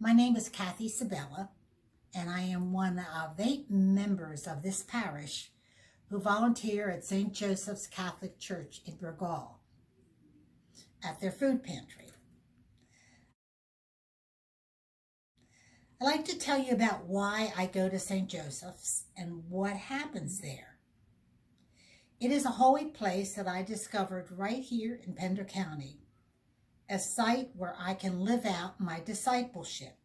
My name is Kathy Sabella, and I am one of 8 members of this parish who volunteer at St. Joseph's Catholic Church in Burgaw at their food pantry. I'd like to tell you about why I go to St. Joseph's and what happens there. It is a holy place that I discovered right here in Pender County, a site where I can live out my discipleship.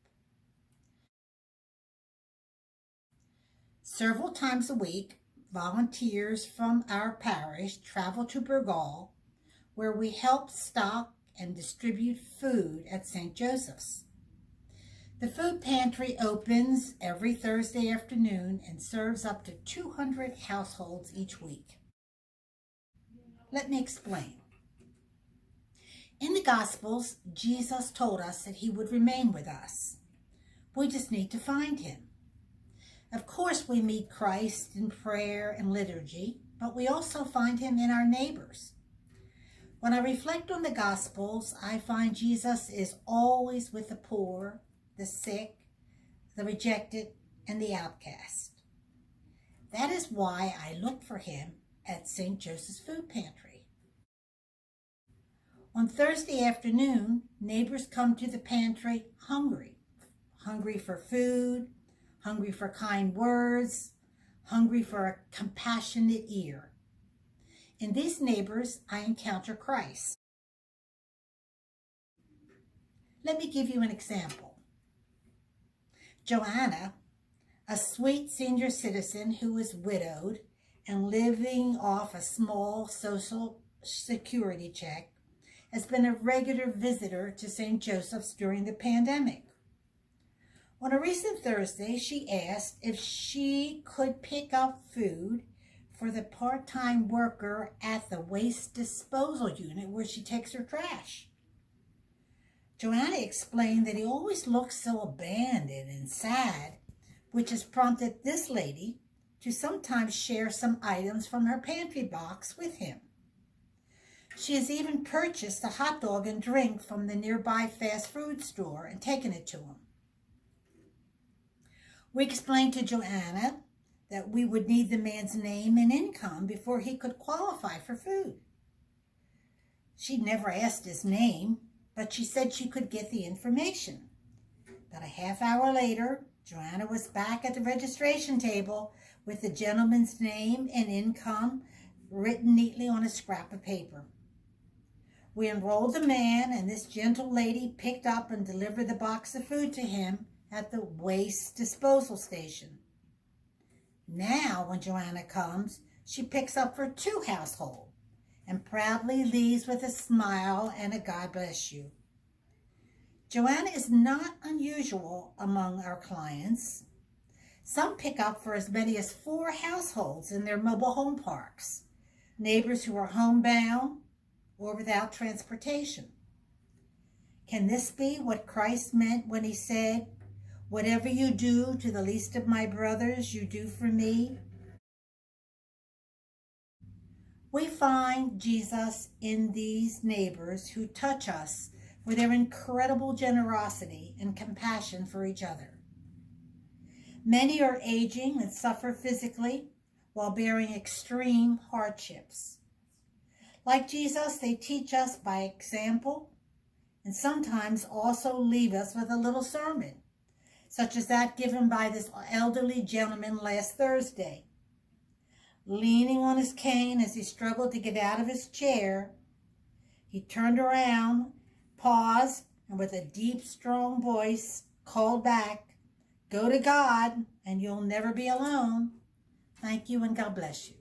Several times a week, volunteers from our parish travel to Burgaw, where we help stock and distribute food at St. Joseph's. The food pantry opens every Thursday afternoon and serves up to 200 households each week. Let me explain. In the Gospels, Jesus told us that he would remain with us. We just need to find him. Of course, we meet Christ in prayer and liturgy, but we also find him in our neighbors. When I reflect on the Gospels, I find Jesus is always with the poor, the sick, the rejected, and the outcast. That is why I look for him at St. Joseph's Food Pantry. On Thursday afternoon, neighbors come to the pantry hungry for food, hungry for kind words, hungry for a compassionate ear. In these neighbors, I encounter Christ. Let me give you an example. Joanna, a sweet senior citizen who is widowed and living off a small social security check, has been a regular visitor to St. Joseph's during the pandemic. On a recent Thursday, she asked if she could pick up food for the part-time worker at the waste disposal unit where she takes her trash. Joanna explained that he always looks so abandoned and sad, which has prompted this lady to sometimes share some items from her pantry box with him. She has even purchased a hot dog and drink from the nearby fast food store and taken it to him. We explained to Joanna that we would need the man's name and income before he could qualify for food. She'd never asked his name, but she said she could get the information. About a half hour later, Joanna was back at the registration table with the gentleman's name and income written neatly on a scrap of paper. We enrolled the man, and this gentle lady picked up and delivered the box of food to him at the waste disposal station. Now, when Joanna comes, she picks up for 2 households and proudly leaves with a smile and a God bless you. Joanna is not unusual among our clients. Some pick up for as many as 4 households in their mobile home parks, neighbors who are homebound or without transportation. Can this be what Christ meant when he said, "Whatever you do to the least of my brothers, you do for me"? We find Jesus in these neighbors who touch us with their incredible generosity and compassion for each other. Many are aging and suffer physically while bearing extreme hardships. Like Jesus, they teach us by example and sometimes also leave us with a little sermon, such as that given by this elderly gentleman last Thursday. Leaning on his cane as he struggled to get out of his chair, he turned around, paused, and with a deep, strong voice called back, "Go to God, and you'll never be alone." Thank you, and God bless you.